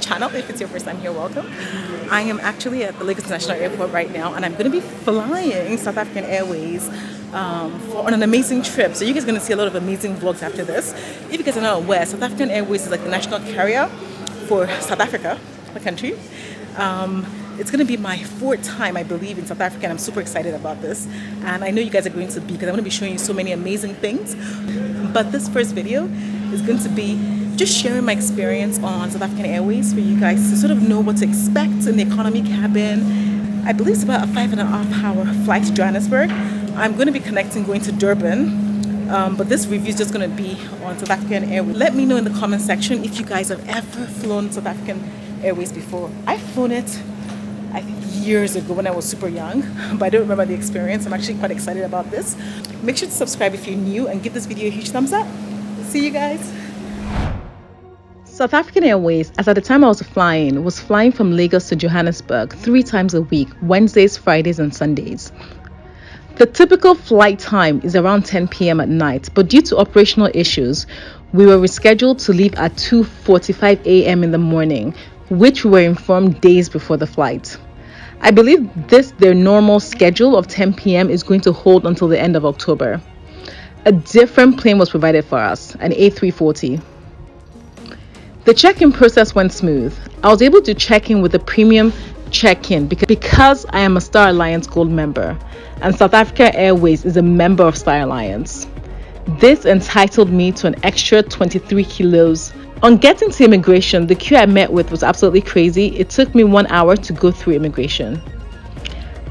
channel. If it's your first time here, welcome. I am actually at the Lagos International Airport right now, and I'm going to be flying South African Airways on an amazing trip. So you guys are going to see a lot of amazing vlogs after this. If you guys are not aware, South African Airways is like the national carrier for South Africa, the country. It's going to be my fourth time, I believe, in South Africa, and I'm super excited about this. And I know you guys are going to be, because I'm going to be showing you so many amazing things. But this first video is going to be just sharing my experience on South African Airways for you guys to sort of know what to expect in the economy cabin. I believe it's about a 5.5-hour flight to Johannesburg. I'm going to be connecting going to Durban, but this review is just going to be on South African Airways. Let me know in the comment section if you guys have ever flown South African Airways before. I've flown it, I think, years ago when I was super young, but I don't remember the experience. I'm actually quite excited about this. Make sure to subscribe if you're new and give this video a huge thumbs up. See you guys. South African Airways, as at the time I was flying from Lagos to Johannesburg 3 times a week, Wednesdays, Fridays, and Sundays. The typical flight time is around 10 p.m. at night, but due to operational issues, we were rescheduled to leave at 2:45 a.m. in the morning, which we were informed days before the flight. I believe their normal schedule of 10 p.m. is going to hold until the end of October. A different plane was provided for us, an A340. The check-in process went smooth. I was able to check in with a premium check-in because I am a Star Alliance Gold member, and South African Airways is a member of Star Alliance. This entitled me to an extra 23 kilos. On getting to immigration, the queue I met with was absolutely crazy. It took me 1 hour to go through immigration.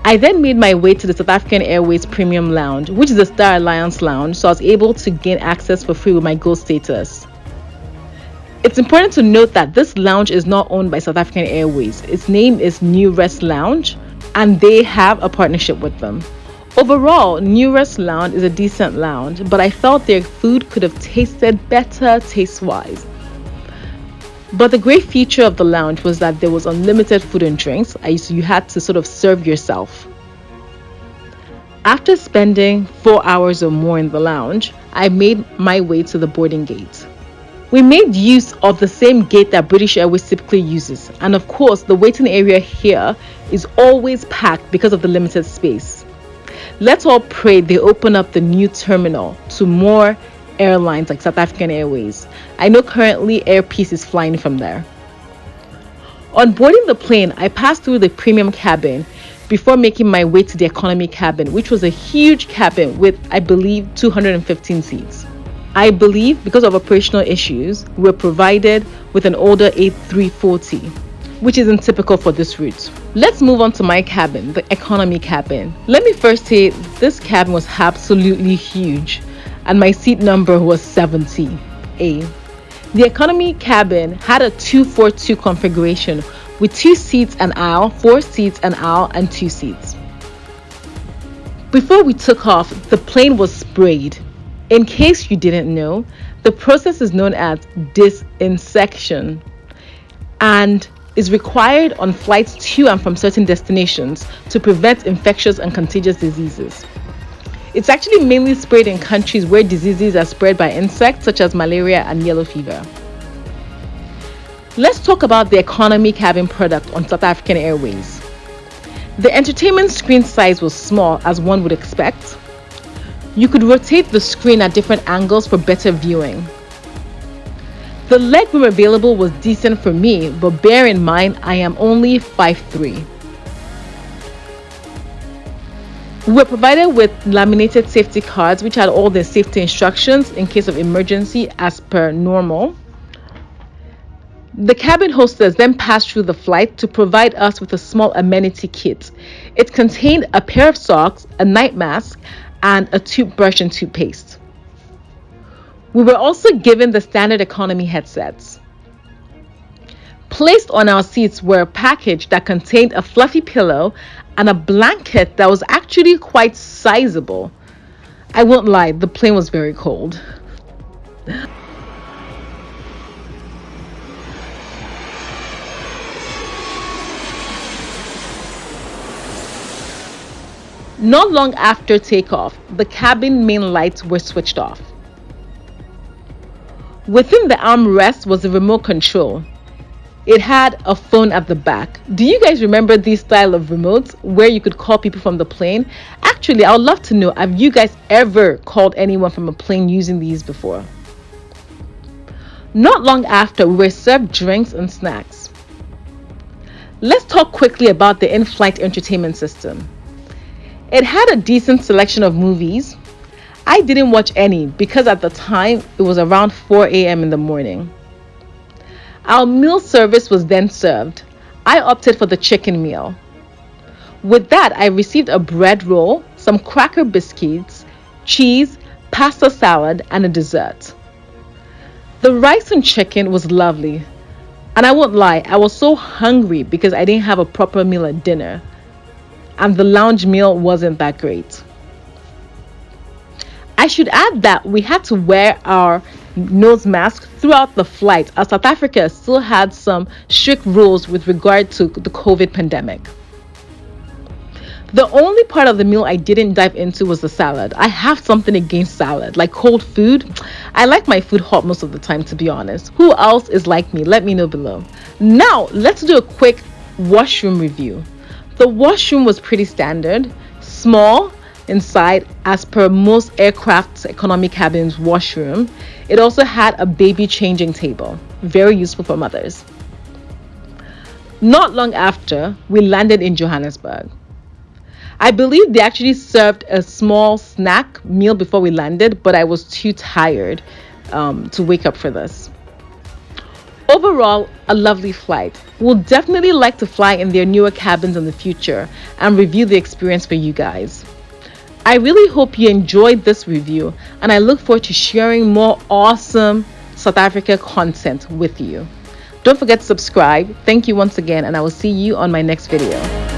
I then made my way to the South African Airways Premium Lounge, which is a Star Alliance lounge, so I was able to gain access for free with my gold status. It's important to note that this lounge is not owned by South African Airways. Its name is New Rest Lounge, and they have a partnership with them. Overall, New Rest Lounge is a decent lounge, but I felt their food could have tasted better taste-wise. But the great feature of the lounge was that there was unlimited food and drinks, so you had to sort of serve yourself. After spending 4 hours or more in the lounge, I made my way to the boarding gate. We made use of the same gate that British Airways typically uses, and of course the waiting area here is always packed because of the limited space. Let's all pray they open up the new terminal to more airlines like South African Airways. I know currently Air Peace is flying from there. On boarding the plane, I passed through the premium cabin before making my way to the economy cabin, which was a huge cabin with, I believe, 215 seats. I believe because of operational issues, we were provided with an older A340, which isn't typical for this route. Let's move on to my cabin, the economy cabin. Let me first say this cabin was absolutely huge, and my seat number was 70A. The economy cabin had a 242 configuration with 2 seats an aisle, 4 seats an aisle, and 2 seats. Before we took off, the plane was sprayed. In case you didn't know, the process is known as disinsection and is required on flights to and from certain destinations to prevent infectious and contagious diseases. It's actually mainly sprayed in countries where diseases are spread by insects such as malaria and yellow fever. Let's talk about the economy cabin product on South African Airways. The entertainment screen size was small, as one would expect. You could rotate the screen at different angles for better viewing. The legroom available was decent for me, but bear in mind I am only 5'3". We were provided with laminated safety cards which had all the safety instructions in case of emergency as per normal. The cabin hostess then passed through the flight to provide us with a small amenity kit. It contained a pair of socks, a night mask, and a toothbrush and toothpaste. We were also given the standard economy headsets. Placed on our seats were a package that contained a fluffy pillow and a blanket that was actually quite sizable. I won't lie, the plane was very cold. Not long after takeoff, the cabin main lights were switched off. Within the armrest was a remote control. It had a phone at the back. Do you guys remember these style of remotes where you could call people from the plane? Actually, I would love to know, have you guys ever called anyone from a plane using these before? Not long after, we were served drinks and snacks. Let's talk quickly about the in-flight entertainment system. It had a decent selection of movies. I didn't watch any because at the time it was around 4 a.m. in the morning. Our meal service was then served. I opted for the chicken meal. With that, I received a bread roll, some cracker biscuits, cheese, pasta salad, and a dessert. The rice and chicken was lovely. And I won't lie, I was so hungry because I didn't have a proper meal at dinner. And the lounge meal wasn't that great. I should add that we had to wear our nose mask throughout the flight, as South Africa still had some strict rules with regard to the COVID pandemic. The only part of the meal I didn't dive into was the salad. I have something against salad, like cold food. I like my food hot most of the time, to be honest. Who else is like me? Let me know below. Now, let's do a quick washroom review. The washroom was pretty standard, small inside as per most aircraft's economy cabin's washroom. It also had a baby changing table, very useful for mothers. Not long after, we landed in Johannesburg. I believe they actually served a small snack meal before we landed, but I was too tired to wake up for this. Overall, a lovely flight. We'll definitely like to fly in their newer cabins in the future and review the experience for you guys. I really hope you enjoyed this review, and I look forward to sharing more awesome South Africa content with you. Don't forget to subscribe. Thank you once again, and I will see you on my next video.